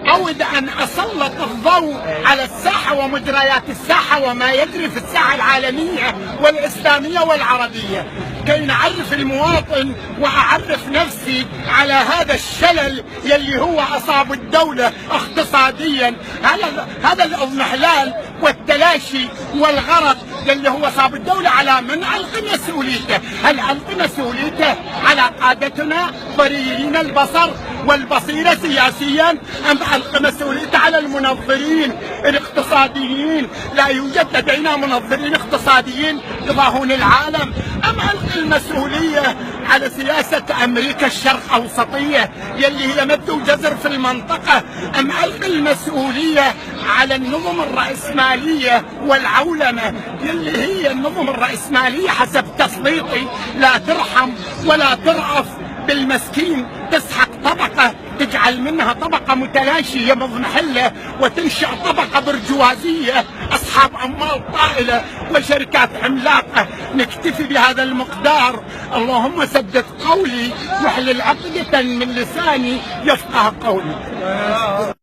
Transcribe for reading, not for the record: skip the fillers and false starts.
أود أن أسلط الضوء على الساحة ومجريات الساحة وما يجري في الساحة العالمية والإسلامية والعربية، كي نعرف المواطن وأعرف نفسي على هذا الشلل يلي هو أصاب الدولة اقتصاديا. هذا الاضمحلال والتلاشي والغرق يلي هو صاب الدولة، على من ألقي مسؤوليته؟ هل ألقي مسؤوليته على قادتنا ضريرين البصر والبصيرة سياسيا، أم ألقي مسؤوليته على المنظرين الاقتصاديين؟ لا يوجد لدينا منظرين اقتصاديين يضاهون العالم. أم ألقي المسؤولية على سياسة أمريكا الشرق أوسطية يلي هي مد وجزر في المنطقة؟ أم ألقي المسؤولية على النظم الرأسمالية والعولمة يلي هي النظم الرأسمالية حسب تسليطي لا ترحم ولا ترأف بالمسكين، تسحق طبقة تجعل منها طبقة متلاشية مضمحلة وتنشأ طبقة برجوازية أصحاب أموال طائلة وشركات عملاقة. نكتفي بهذا المقدار. اللهم سدد قولي واحلل عقدة من لساني يفقه قولي.